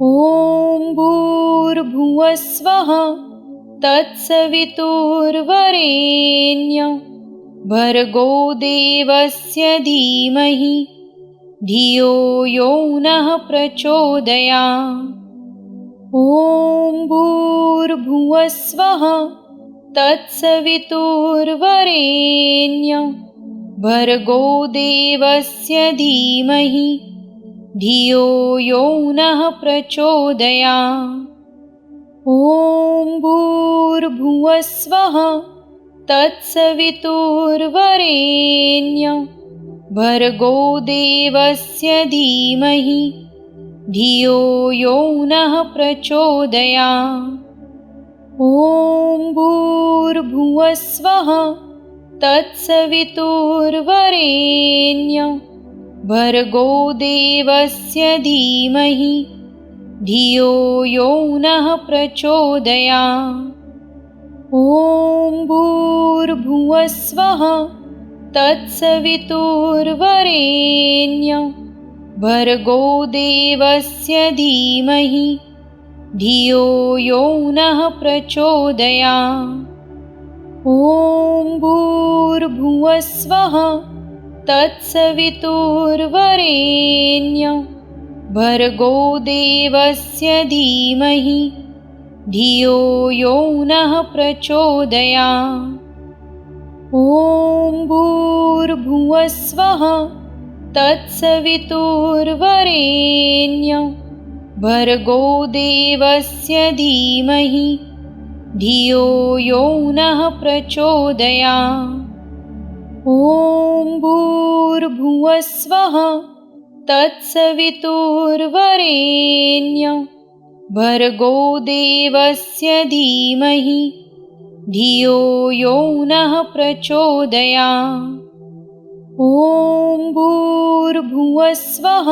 ॐ भूर्भुवस्वः तत्सवितुर्वरेण्यं भर्गो देवस्य धीमहि धियो यो नः प्रचोदयात्। ॐ भूर्भुवस्वः तत्सवितुर्वरेण्यं भर्गो देवस्य धीमहि धियो यो नः प्रचोदयात्। ॐ भूर्भुवस्वः तत्सवितुर्वरेण्यं भर्गो देवस्य धीमहि धियो यो नः प्रचोदयात्। ॐ भूर्भुवस्वः तत्सवितुर्वरेण्यं भर्गो देवस्य धीमहि धियो यो नः प्रचोदयात्। ॐ भूर्भुवस्वः तत्सवितुर्वरेण्यं भर्गो देवस्य धीमहि धियो यो नः प्रचोदयात्। ॐ भूर्भुवस्वः तत्सवितुर्वरेण्यं भर्गो देवस्य धीमहि धियो यो नः प्रचोदयात्। ॐ भूर्भुवस्वः तत्सवितुर्वरेण्यं भर्गो देवस्य धीमहि धियो यो नः प्रचोदयात्। ॐ भूर्भुवस्वः तत्सवितुर्वरेण्यं भर्गो देवस्य धीमहि धियो यो नः प्रचोदयात्। ॐ भूर्भुवस्वः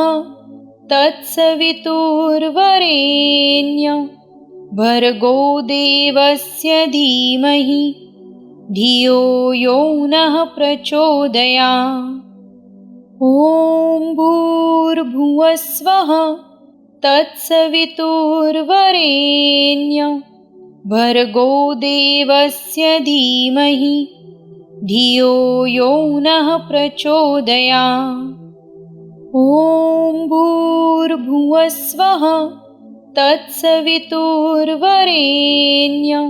तत्सवितुर्वरेण्यं भर्गो देवस्य धीमहि धियो यो नः प्रचोदयात्। ॐ भूर्भुवस्वः तत्सवितुर्वरेण्यं भर्गो देवस्य धीमहि धियो यो नः प्रचोदयात्। ॐ भूर्भुवस्वः तत्सवितुर्वरेण्यं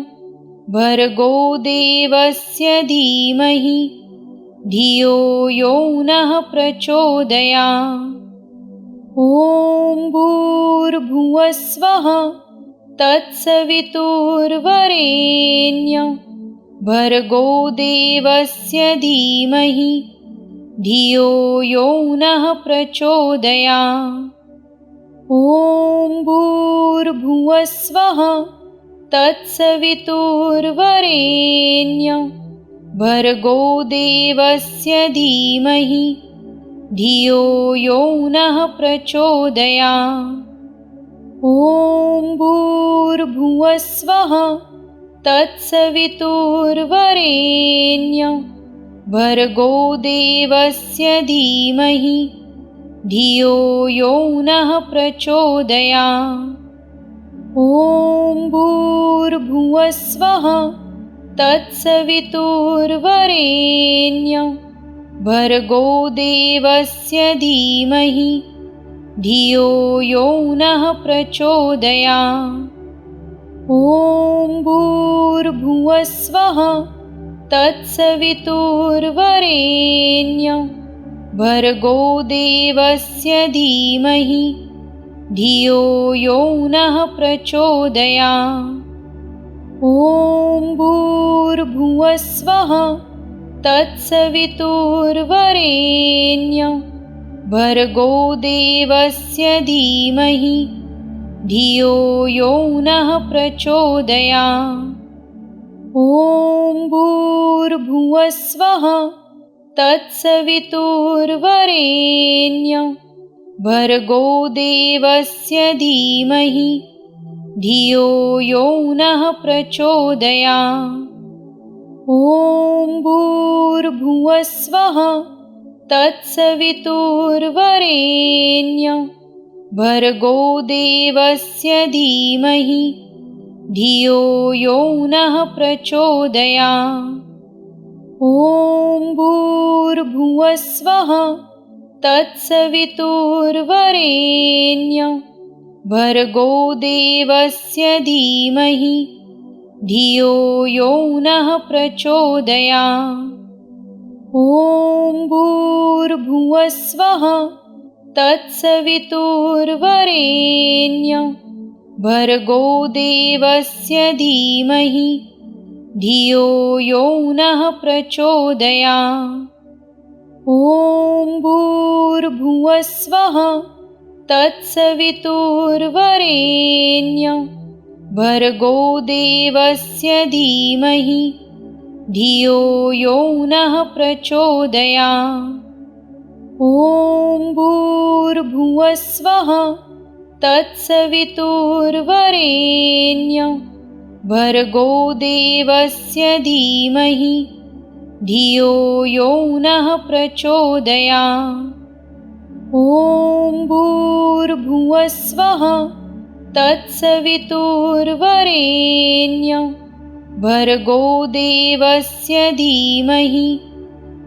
भर्गो देवस्य धीमहि धियो यो नः प्रचोदयात्। ॐ भूर्भुवस्वः तत्सवितुर्वरेण्यं भर्गो देवस्य धीमहि धियो यो नः प्रचोदयात्। ॐ भूर्भुवस्वः तत्सवितुर्वरेण्यं भर्गो देवस्य धीमहि धियो यो नः प्रचोदयात्। ॐ भूर्भुवस्वः तत्सवितुर्वरेण्यं भर्गो देवस्य धीमहि धियो यो नः प्रचोदयात्। ॐ भूर्भुवस्वः तत्सवितुर्वरेण्यं भर्गो देवस्य धीमहि धियो यो नः प्रचोदयात्। ॐ भूर्भुवस्वः तत्सवितुर्वरेण्यं भर्गो देवस्य धीमहि धियो यो नः प्रचोदयात्। ॐ भूर्भुवस्वः तत्सवितुर्वरेण्यं भर्गो देवस्य धीमहि धियो यो नः प्रचोदयात्। ॐ भूर्भुवस्वः तत्सवितुर्वरेण्यं भर्गो देवस्य धीमहि धियो यो नः प्रचोदयात्। ॐ भूर्भुवस्वः तत्सवितुर्वरेण्यं भर्गो देवस्य धीमहि धियो यो नः प्रचोदयात्। ॐ भूर्भुवस्वः तत्सवितुर्वरेण्यं भर्गो देवस्य धीमहि धियो यो नः प्रचोदयात्। ॐ भूर्भुवस्वः तत्सवितुर्वरेण्यं भर्गो देवस्य धीमहि धियो यो नः प्रचोदयात्। ॐ भूर्भुवस्वः तत्सवितुर्वरेण्यं भर्गो देवस्य धीमहि धियो यो नः प्रचोदयात्। ॐ भूर्भुवस्वः तत्सवितुर्वरेण्यं भर्गो देवस्य धीमहि धियो यो नः प्रचोदयात्। ॐ भूर्भुवस्वः तत्सवितुर्वरेण्यं भर्गो देवस्य धीमहि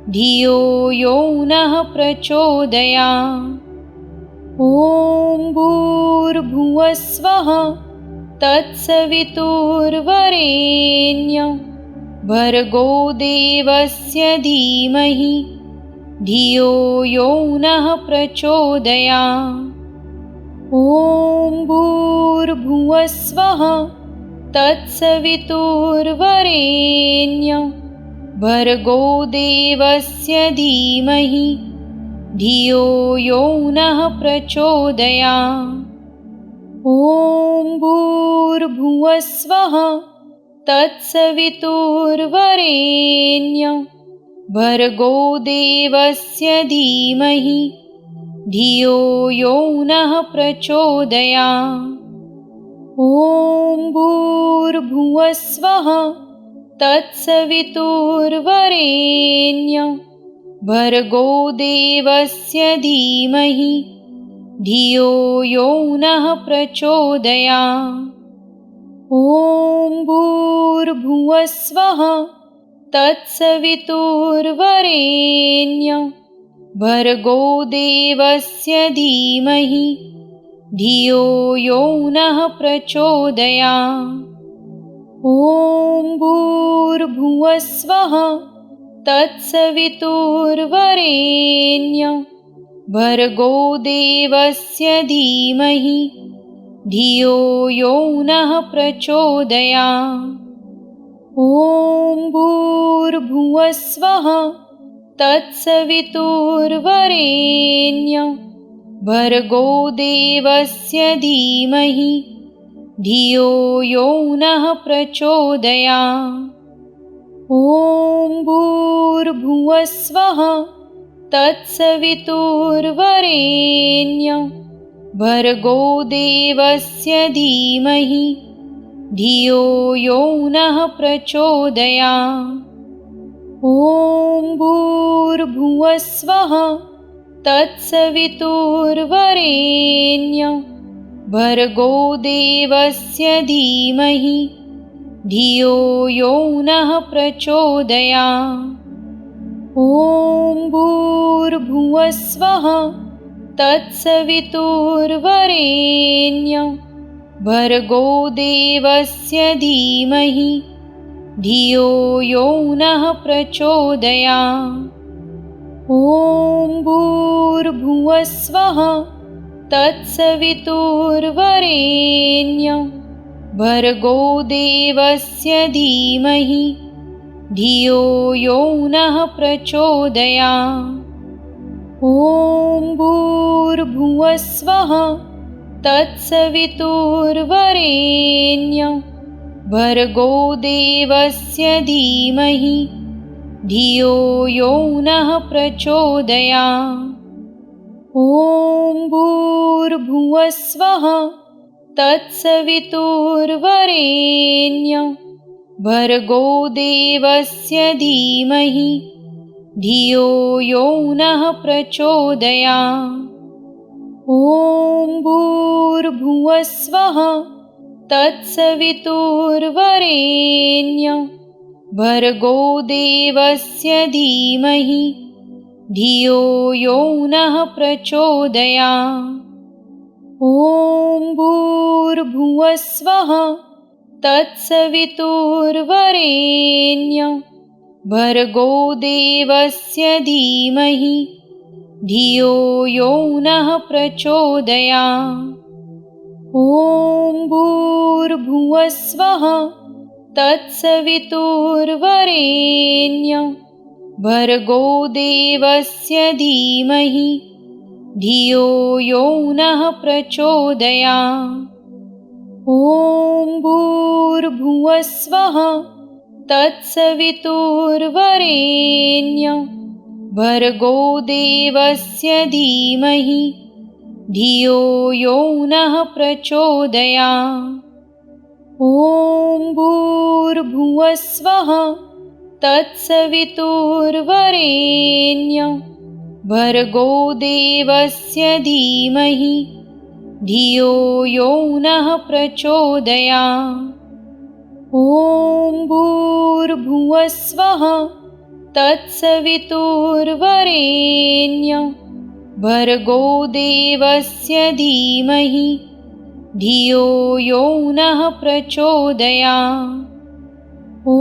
धियो यो नः प्रचोदयात्। ॐ भूर्भुवस्वः तत्सवितुर्वरेण्यं भर्गो देवस्य धीमहि धियो यो नः प्रचोदयात्। ॐ भूर्भुवस्वः तत्सवितुर्वरेण्यं भर्गो देवस्य धीमहि धियो यो नः प्रचोदयात्। ॐ भूर्भुवस्वः तत्सवितुर्वरेण्यं भर्गो देवस्य धीमहि धियो यो नः प्रचोदयात्। ॐ भूर्भुवस्वः तत्सवितुर्वरेण्यं भर्गो देवस्य धीमहि धियो यो नः प्रचोदयात्। ॐ भूर्भुवस्वः तत्सवितुर्वरेण्यं भर्गो देवस्य धीमहि धियो यो नः प्रचोदयात्। ॐ भूर्भुवस्वः तत्सवितुर्वरेण्यं भर्गो देवस्य धीमहि धियो यो नः प्रचोदयात्। ॐ भूर्भुवस्वः तत्सवितुर्वरेण्यं भर्गो देवस्य धीमहि धियो यो नः प्रचोदयात्। ॐ भूर्भुवस्वः तत्सवितुर्वरेण्यं भर्गो देवस्य धीमहि धियो यो नः प्रचोदयात्। ॐ भूर्भुवस्वः तत्सवितुर्वरेण्यं भर्गो देवस्य धीमहि धियो यो नः प्रचोदयात्। ॐ भूर्भुवस्वः तत्सवितुर्वरेण्यं भर्गो देवस्य धीमहि धियो यो नः प्रचोदयात्। ॐ भूर्भुवस्वः तत्सवितुर्वरेण्यं भर्गो देवस्य धीमहि धियो यो नः प्रचोदयात्। ॐ भूर्भुवस्वः तत्सवितुर्वरेण्यं भर्गो देवस्य धीमहि धियो यो नः प्रचोदयात्। ॐ भूर्भुवस्वः तत्सवितुर्वरेण्यं भर्गो देवस्य धीमहि धियो यो नः प्रचोदयात्। ॐ भूर्भुवस्वः तत्सवितुर्वरेण्यं भर्गो देवस्य धीमहि धियो यो नः प्रचोदयात्। ॐ भूर्भुवस्वः तत्सवितुर्वरेण्यं भर्गो देवस्य धीमहि धियो यो नः प्रचोदयात्। ॐ भूर्भुवस्वः तत्सवितुर्वरेण्यं भर्गो देवस्य धीमहि धियो यो नः प्रचोदयात्। ॐ भूर्भुवस्वः तत्सवितुर्वरेण्यं भर्गो देवस्य धीमहि धियो यो नः प्रचोदयात्। ॐ भूर्भुवस्वः तत्सवितुर्वरेण्यं भर्गो देवस्य धीमहि धियो यो नः प्रचोदयात्। ॐ भूर्भुवस्वः तत्सवितुर्वरेण्यं भर्गो देवस्य धीमहि धियो यो नः प्रचोदयात्। ॐ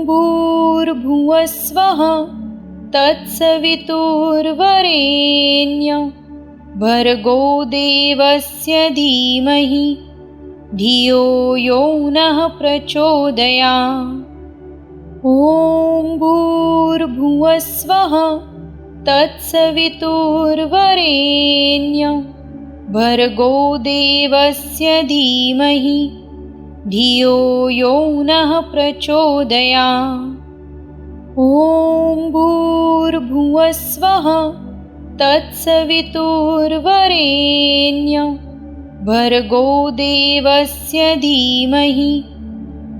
भूर्भुवस्वः तत्सवितुर्वरेण्यं भर्गो देवस्य धीमहि धियो यो नः प्रचोदयात्। ॐ भूर्भुवस्वः तत्सवितुर्वरेण्यं भर्गो देवस्य धीमहि धियो यो नः प्रचोदयात्। ॐ भूर्भुवस्वः तत्सवितुर्वरेण्यं भर्गो देवस्य धीमहि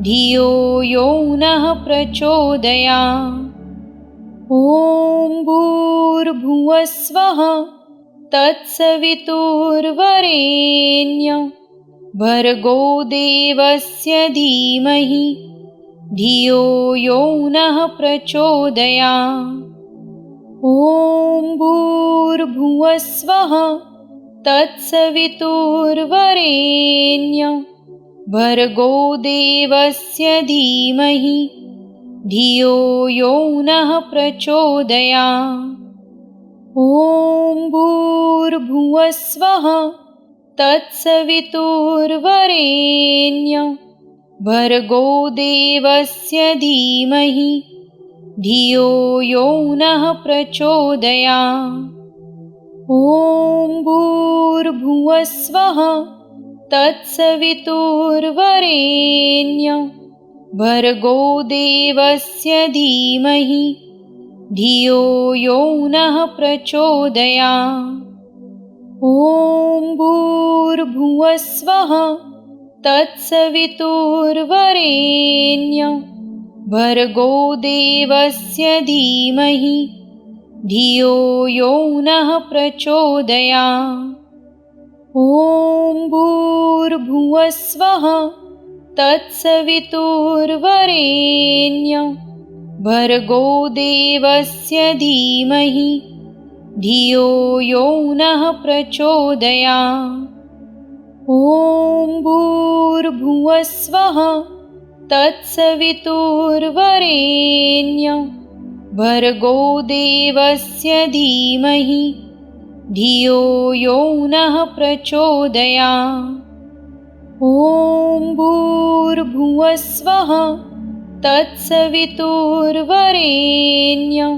धियो यो नः प्रचोदयात्। ॐ भूर्भुवस्वः तत्सवितुर्वरेण्यं भर्गो देवस्य धीमहि धियो यो नः प्रचोदयात्। ॐ भूर्भुवस्वः तत्सवितुर्वरेण्यं भर्गो देवस्य धीमहि धियो यो नः प्रचोदयात्। ॐ भूर्भुवस्वः तत्सवितुर्वरेण्यं भर्गो देवस्य धीमहि धियो यो नः प्रचोदयात्। ॐ भूर्भुवस्वः तत्सवितुर्वरेण्यं भर्गो देवस्य धीमहि धियो यो नः प्रचोदयात्। ॐ भूर्भुवस्वः तत्सवितुर्वरेण्यं भर्गो देवस्य धीमहि धियो यो नः प्रचोदयात्। ॐ भूर्भुवस्वः तत्सवितुर्वरेण्यं भर्गो देवस्य धीमहि धियो यो नः प्रचोदयात्। ॐ भूर्भुवस्वः तत्सवितुर्वरेण्यं भर्गो देवस्य धीमहि धियो यो नः प्रचोदयात्। ॐ भूर्भुवस्वः तत्सवितुर्वरेण्यं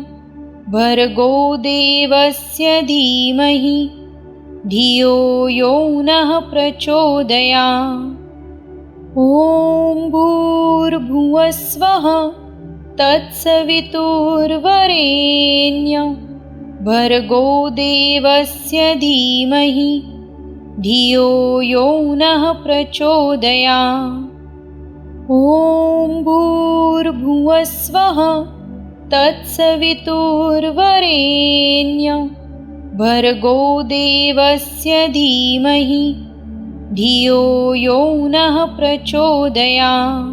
भर्गो देवस्य धीमहि धियो यो नः प्रचोदयात्। ॐ भूर्भुवस्वः तत्सवितुर्वरेण्यं भर्गो देवस्य धीमहि धियो यो नः प्रचोदयात्। ॐ भूर्भुवस्वः तत्सवितुर्वरेण्यं भर्गो देवस्य धीमहि धियो यो नः प्रचोदयात्।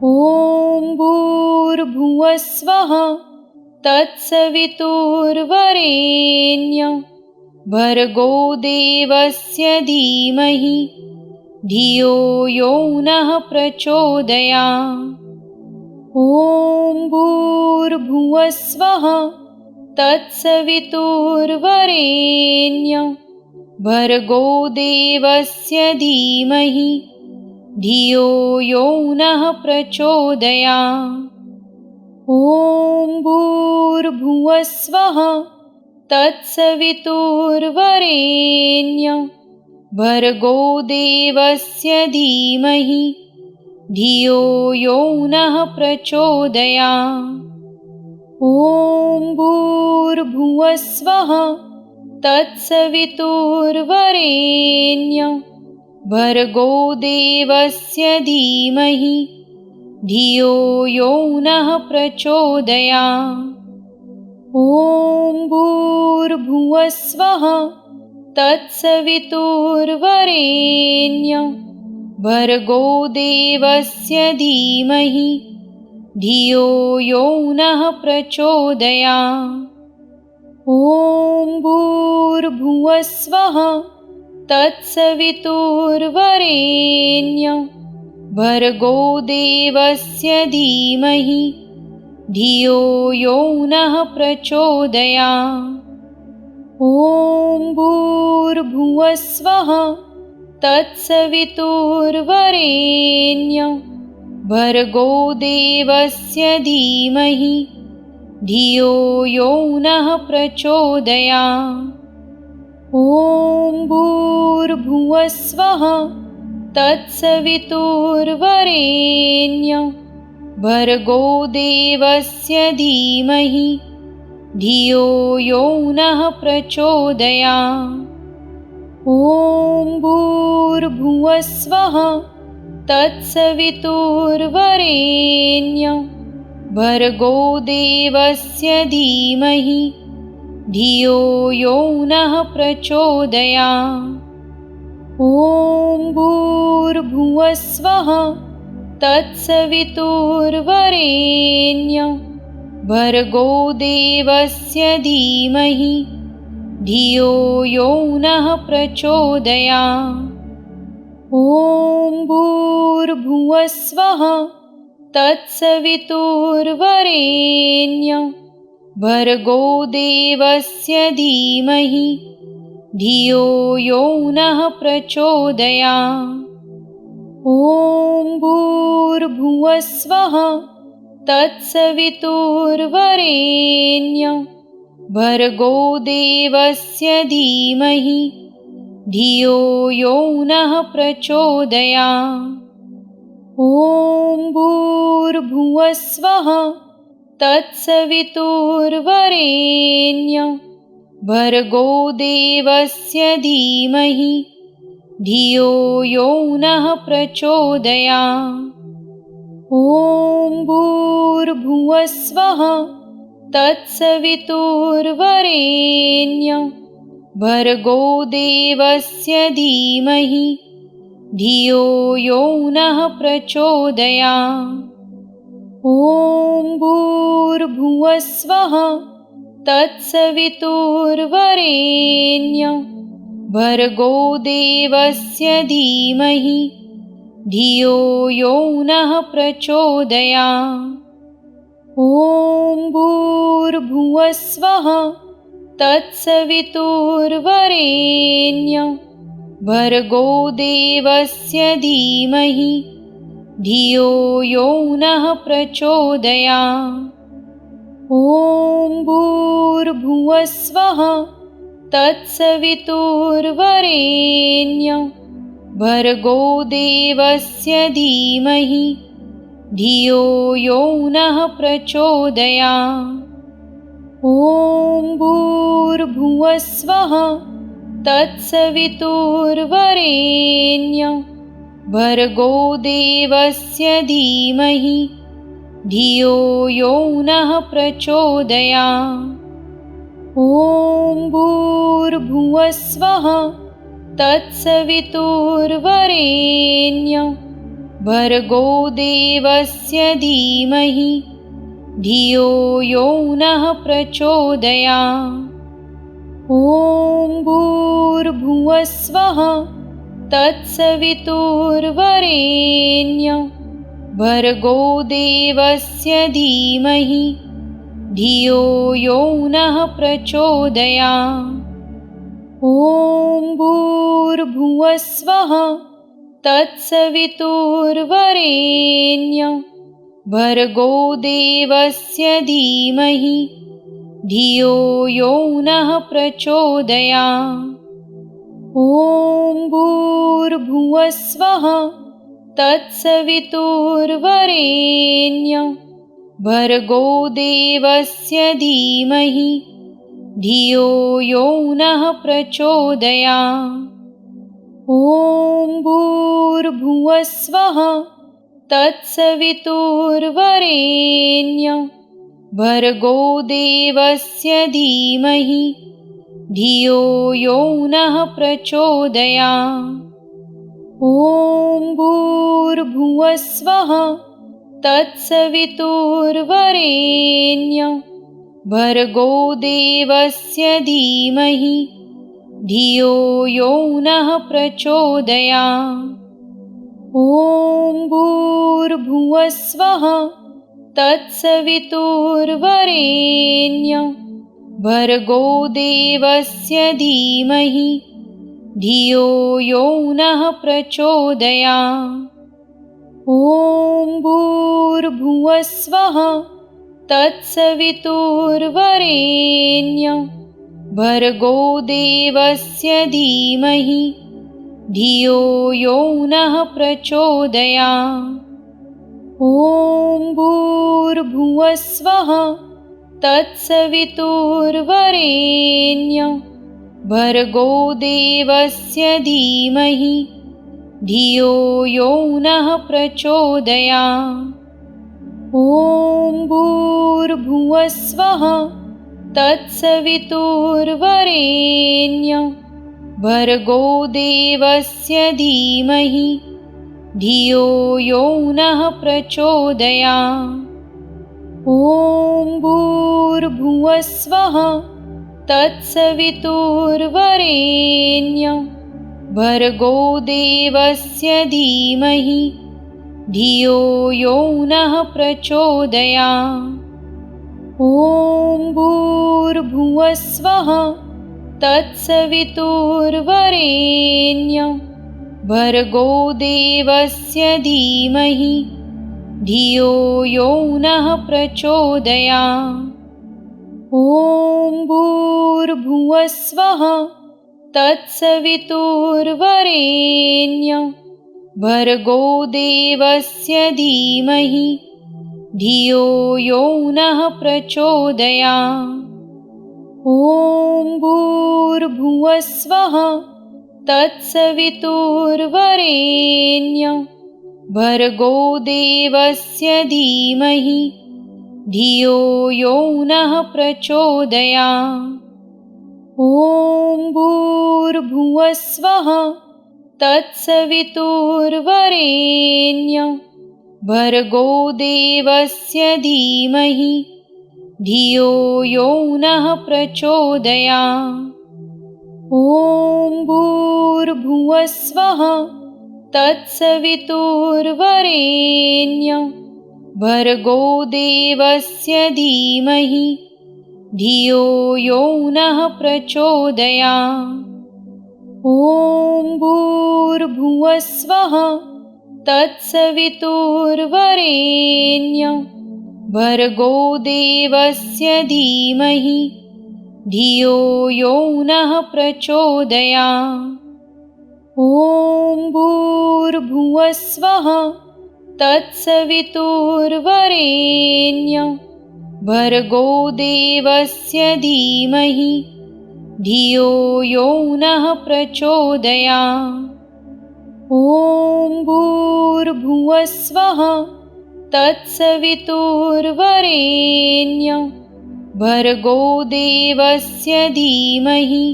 ॐ भूर्भुवस्वः तत्सवितुर्वरेण्यं भर्गो देवस्य धीमहि धियो यो नः प्रचोदयात्। ॐ भूर्भुवस्वः तत्सवितुर्वरेण्यं भर्गो देवस्य धीमहि धियो यो नः प्रचोदयात्। ॐ भूर्भुवस्वः तत्सवितुर्वरेण्यं भर्गो देवस्य धीमहि धियो यो नः प्रचोदयात्। ॐ भूर्भुवस्वः तत्सवितुर्वरेण्यं भर्गो देवस्य धीमहि धियो यो नः प्रचोदयात्। ॐ भूर्भुवस्वः तत्सवितुर्वरेण्यं भर्गो देवस्य धीमहि धियो यो नः प्रचोदयात्। ॐ भूर्भुवस्वः तत्सवितुर्वरेण्यं भर्गो देवस्य धीमहि धियो यो नः प्रचोदयात्। ॐ भूर्भुवस्वः तत्सवितुर्वरेण्यं भर्गो देवस्य धीमहि धियो यो नः प्रचोदयात्। ॐ भूर्भुवस्वः तत्सवितुर्वरेण्यं भर्गो देवस्य धीमहि धियो यो नः प्रचोदयात्। ॐ भूर्भुवस्वः तत्सवितुर्वरेण्यं भर्गो देवस्य धीमहि धियो यो नः प्रचोदयात्। ॐ भूर्भुवस्वः तत्सवितुर्वरेण्यं भर्गो देवस्य धीमहि धियो यो नः प्रचोदयात्। ॐ भूर्भुवस्वः तत्सवितुर्वरेण्यं भर्गो देवस्य धीमहि धियो यो नः प्रचोदयात्। ॐ भूर्भुवस्वः तत्सवितुर्वरेण्यं भर्गो देवस्य धीमहि धियो यो नः प्रचोदयात्। ॐ भूर्भुवस्वः तत्सवितुर्वरेण्यं भर्गो देवस्य धीमहि धियो यो नः प्रचोदयात्। ॐ भूर्भुवस्वः तत्सवितुर्वरेण्यं भर्गो देवस्य धीमहि धियो यो नः प्रचोदयात्। ॐ भूर्भुवस्वः तत्सवितुर्वरेण्यं भर्गो देवस्य धीमहि धियो यो नः प्रचोदयात्। ॐ भूर्भुवस्वः तत्सवितुर्वरेण्यं भर्गो देवस्य धीमहि धियो यो नः प्रचोदयात्। ॐ भूर्भुवस्वः तत्सवितुर्वरेण्यं भर्गो देवस्य धीमहि धियो यो नः प्रचोदयात्। ॐ भूर्भुवस्वः तत्सवितुर्वरेण्यं भर्गो देवस्य धीमहि धियो यो नः प्रचोदयात्। ॐ भूर्भुवस्वः तत्सवितुर्वरेण्यं भर्गो देवस्य धीमहि धियो यो नः प्रचोदयात्। ॐ भूर्भुवस्वः तत्सवितुर्वरेण्यं भर्गो देवस्य धीमहि धियो यो नः प्रचोदयात्। ॐ भूर्भुवस्वः तत्सवितुर्वरेण्यं भर्गो देवस्य धीमहि धियो यो नः प्रचोदयात्। ॐ भूर्भुवस्वः तत्सवितुर्वरेण्यं भर्गो देवस्य धीमहि धियो यो नः प्रचोदयात्। ॐ भूर्भुवस्वः तत्सवितुर्वरेण्यं भर्गो देवस्य धीमहि धियो यो नः प्रचोदयात्। ॐ भूर्भुवस्वः तत्सवितुर्वरेण्यं भर्गो देवस्य धीमहि धियो यो नः प्रचोदयात्। ॐ भूर्भुवस्वः तत्सवितुर्वरेण्यं भर्गो देवस्य धीमहि धियो यो नः प्रचोदयात्। ॐ भूर्भुवस्वः तत्सवितुर्वरेण्यं भर्गो देवस्य धीमहि धियो यो नः प्रचोदयात्। ॐ भूर्भुवस्वः तत्सवितुर्वरेण्यं भर्गो देवस्य धीमहि धियो यो नः प्रचोदयात्। ॐ भूर्भुवस्वः तत्सवितुर्वरेण्यं भर्गो देवस्य धीमहि धियो यो नः प्रचोदयात्। ॐ भूर्भुवस्वः तत्सवितुर्वरेण्यं भर्गो देवस्य धीमहि धियो यो नः प्रचोदयात्। ॐ भूर्भुवस्वः तत्सवितुर्वरेण्यं भर्गो देवस्य धीमहि धियो यो नः प्रचोदयात्। ॐ भूर्भुवस्वः तत्सवितुर्वरेण्यं भर्गो देवस्य धीमहि धियो यो नः प्रचोदयात्। ॐ भूर्भुवस्वः तत्सवितुर्वरेण्यं भर्गो देवस्य धीमहि धियो यो नः प्रचोदयात्। ॐ भूर्भुवस्वः तत्सवितुर्वरेण्यं भर्गो देवस्य धीमहि धियो यो नः प्रचोदयात्। ॐ भूर्भुवस्वः तत्सवितुर्वरेण्यं भर्गो देवस्य धीमहि धियो यो नः प्रचोदयात्। ॐ भूर्भुवस्वः तत्सवितुर्वरेण्यं भर्गो देवस्य धीमहि धियो यो नः प्रचोदयात्। ॐ भूर्भुवस्वः तत्सवितुर्वरेण्यं भर्गो देवस्य धीमहि धियो यो नः प्रचोदयात्। ॐ भूर्भुवस्वः तत्सवितुर्वरेण्यं भर्गो देवस्य धीमहि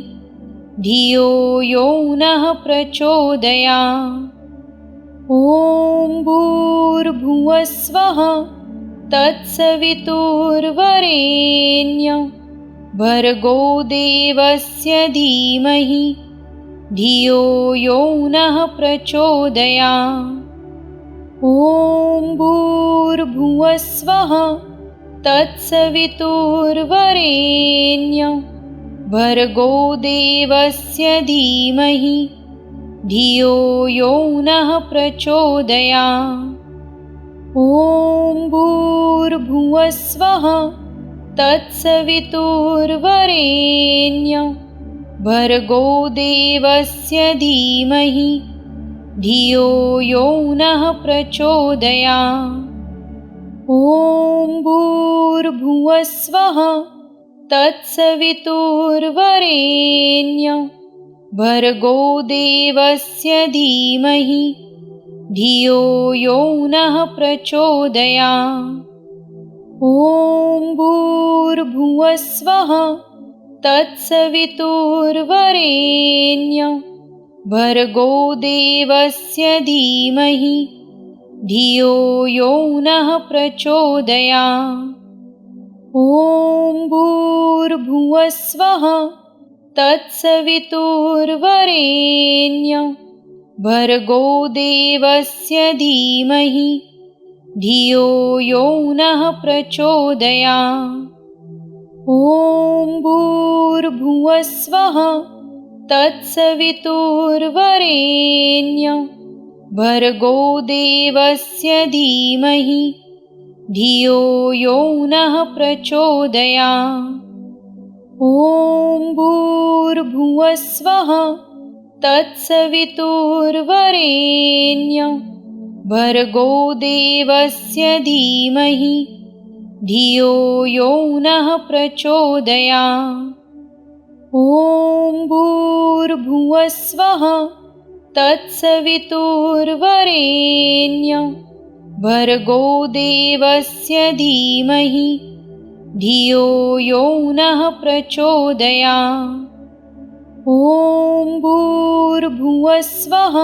धियो यो नः प्रचोदयात्। ॐ भूर्भुवस्वः तत्सवितुर्वरेण्यं भर्गो देवस्य धीमहि धियो यो नः प्रचोदयात्। ॐ भूर्भुवस्वः तत्सवितुर्वरेण्यं भर्गो देवस्य धीमहि धियो यो नः प्रचोदयात्। ॐ भूर्भुवस्वः तत्सवितुर्वरेण्यं भर्गो देवस्य धीमहि धियो यो नः प्रचोदयात्। ॐ भूर्भुवस्वः तत्सवितुर्वरेण्यं भर्गो देवस्य धीमहि धियो यो नः प्रचोदयात्। ॐ भूर्भुवस्वः तत्सवितुर्वरेण्यं भर्गो देवस्य धीमहि धियो यो नः प्रचोदयात्। ॐ भूर्भुवस्वः तत्सवितुर्वरेण्यं भर्गो देवस्य धीमहि धियो यो नः प्रचोदयात्। ॐ भूर्भुवस्वः तत्सवितुर्वरेण्यं भर्गो देवस्य धीमहि धियो यो नः प्रचोदयात्। ॐ भूर्भुवस्वः तत्सवितुर्वरेण्यं भर्गो देवस्य धीमहि धियो यो नः प्रचोदयात्। ॐ भूर्भुवस्वः तत्सवितुर्वरेण्यं भर्गो देवस्य धीमहि धियो यो नः प्रचोदयात्। ॐ भूर्भुवस्वः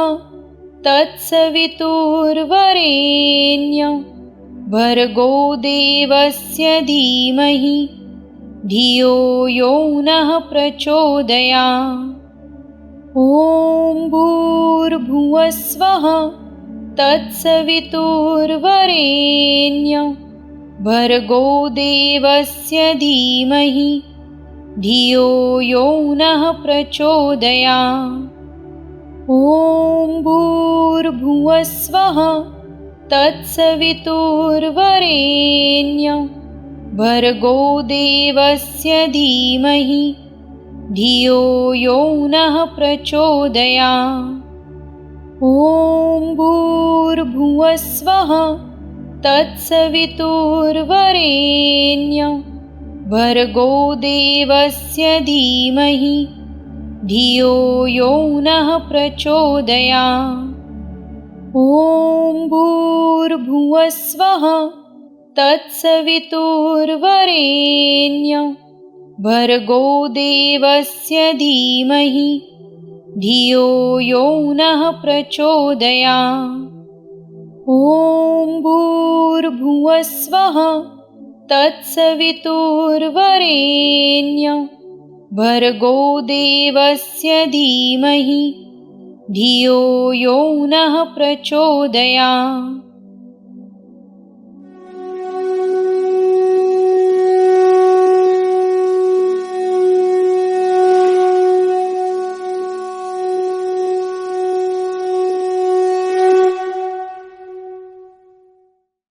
तत्सवितुर्वरेण्यं भर्गो देवस्य धीमहि धियो यो नः प्रचोदयात्। ॐ भूर्भुवस्वः तत्सवितुर्वरेण्यं भर्गो देवस्य धीमहि धियो यो नः प्रचोदयात्। ॐ भूर्भुवस्वः तत्सवितुर्वरेण्यं भर्गो देवस्य धीमहि धियो यो नः प्रचोदयात्। ॐ भूर्भुवस्वः तत्सवितुर्वरेण्यं भर्गो देवस्य धीमहि धियो यो नः प्रचोदयात्। ॐ भूर्भुवस्वः तत्सवितुर्वरेण्यं भर्गो देवस्य धीमहि धियो यो नः प्रचोदयात्। ॐ भूर्भुवस्वः तत्सवितुर्वरेण्यं भर्गो देवस्य धीमहि धियो यो नः प्रचोदयात्।